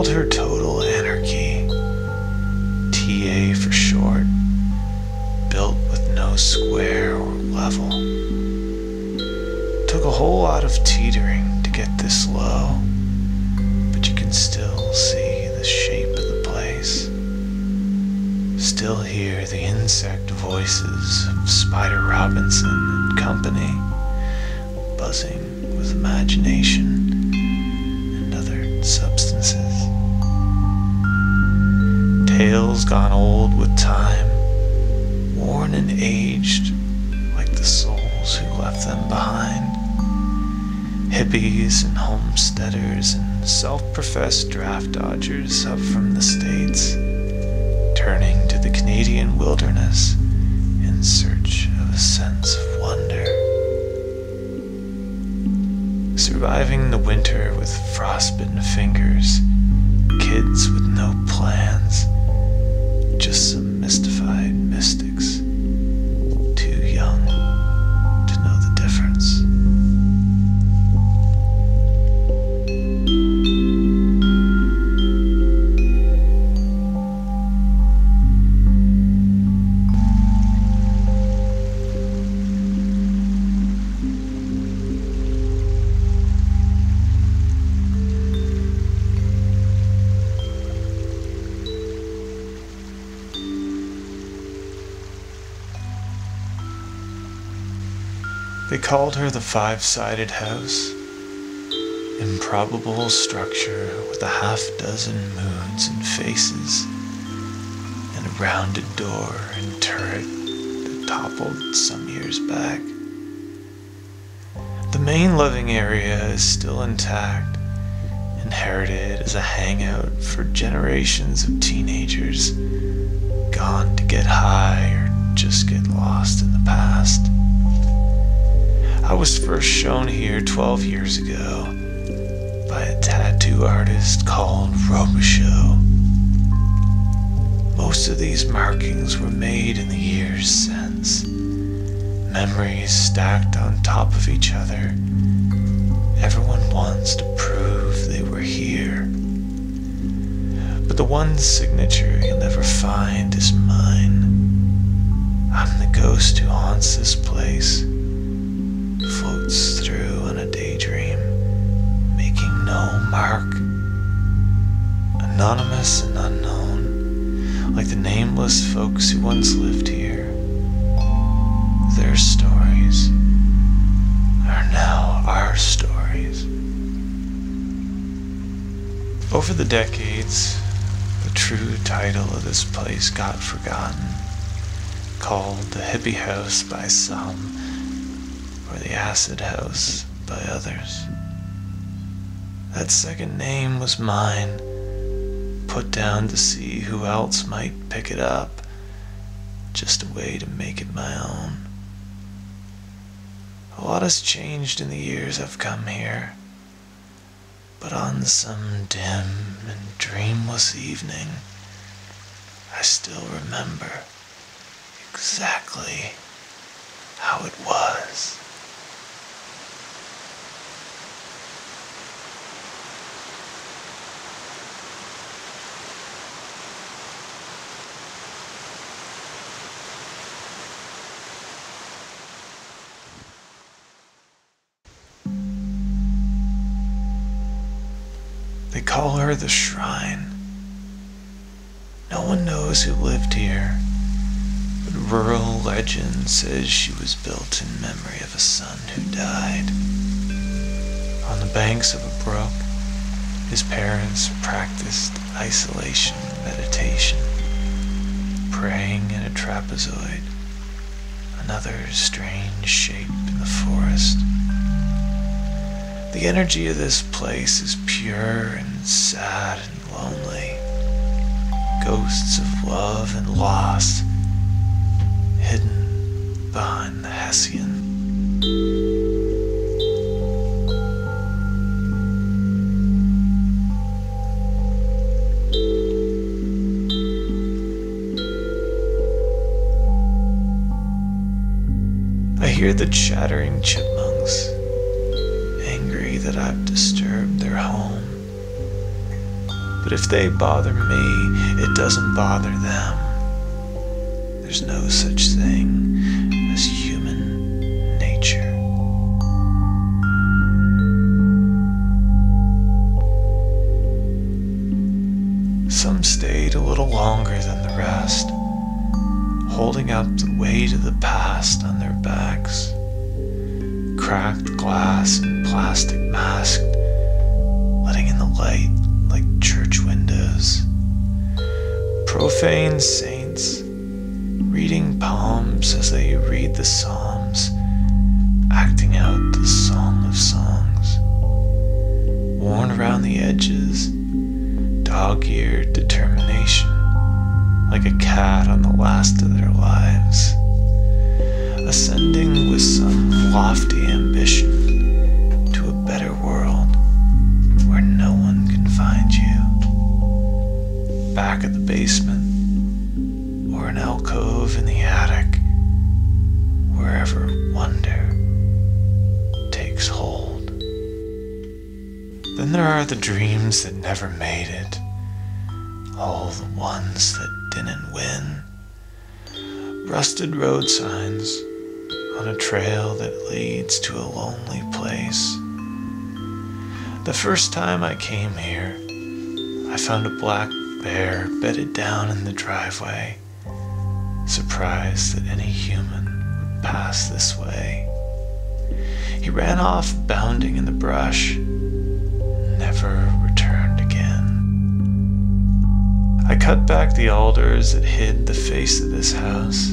called her Total Anarchy, TA for short, built with no square or level. Took a whole lot of teetering to get this low, but you can still see the shape of the place. Still hear the insect voices of Spider Robinson and company, buzzing with imagination and other substances. Tales gone old with time, worn and aged like the souls who left them behind. Hippies and homesteaders and self-professed draft dodgers up from the States, turning to the Canadian wilderness in search of a sense of wonder. Surviving the winter with frostbitten fingers, kids with no plans, just some mystified mystics, too young to know the difference. They called her the five-sided house, improbable structure with a half-dozen moods and faces, and a rounded door and turret that toppled some years back. The main living area is still intact, inherited as a hangout for generations of teenagers, gone to get high or just get lost in the past. I was first shown here 12 years ago by a tattoo artist called Robicheau. Most of these markings were made in the years since, memories stacked on top of each other. Everyone wants to prove they were here. But the one signature you'll never find is mine. I'm the ghost who haunts this place, floats through on a daydream, making no mark. Anonymous and unknown, like the nameless folks who once lived here. Their stories are now our stories. Over the decades, the true title of this place got forgotten, called the Hippie House by some, or the Acid House by others. That second name was mine, put down to see who else might pick it up, just a way to make it my own. A lot has changed in the years I've come here, but on some dim and dreamless evening, I still remember exactly how it was. They call her the Shrine. No one knows who lived here, but rural legend says she was built in memory of a son who died. On the banks of a brook, his parents practiced isolation meditation, praying in a trapezoid, another strange shape in the forest. The energy of this place is pure and sad and lonely. Ghosts of love and loss, hidden behind the Hessian. I hear the chattering chipmunks, angry that I've disturbed their home. But if they bother me, it doesn't bother them. There's no such thing as human nature. Some stayed a little longer than the rest, holding up the weight of the past on their backs. Cracked glass and plastic masked, letting in the light like church windows. Profane saints, reading palms as they read the Psalms, acting out the Song of Songs. Worn around the edges, dog-eared determination, like a cat on the last of their lives, ascending with some lofty ambition to a better world where no one can find you. Back at the basement, or an alcove in the attic, wherever wonder takes hold. Then there are the dreams that never made it, all the ones that didn't win. Rusted road signs on a trail that leads to a lonely place. The first time I came here, I found a black bear bedded down in the driveway, surprised that any human would pass this way. He ran off bounding in the brush, never returned again. I cut back the alders that hid the face of this house,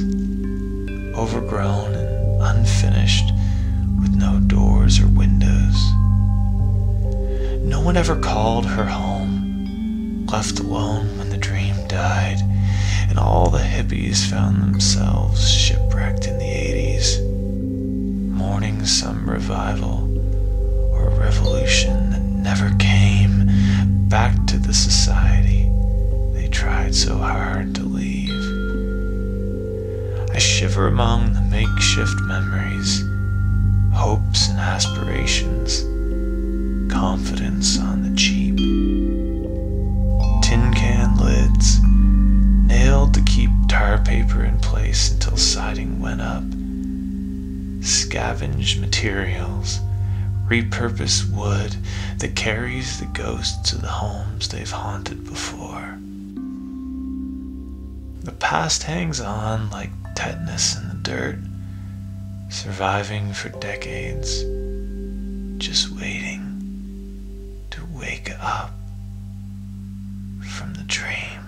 overgrown and unfinished, with no doors or windows. No one ever called her home, left alone when the dream died, and all the hippies found themselves shipwrecked in the 80s, mourning some revival or revolution that never came back to the society they tried so hard to leave. I shiver among the makeshift memories, hopes and aspirations, confidence on the cheap. Tin can lids, nailed to keep tar paper in place until siding went up. Scavenged materials, repurposed wood that carries the ghosts of the homes they've haunted before. The past hangs on like tetanus in the dirt, surviving for decades, just waiting to wake up from the dream.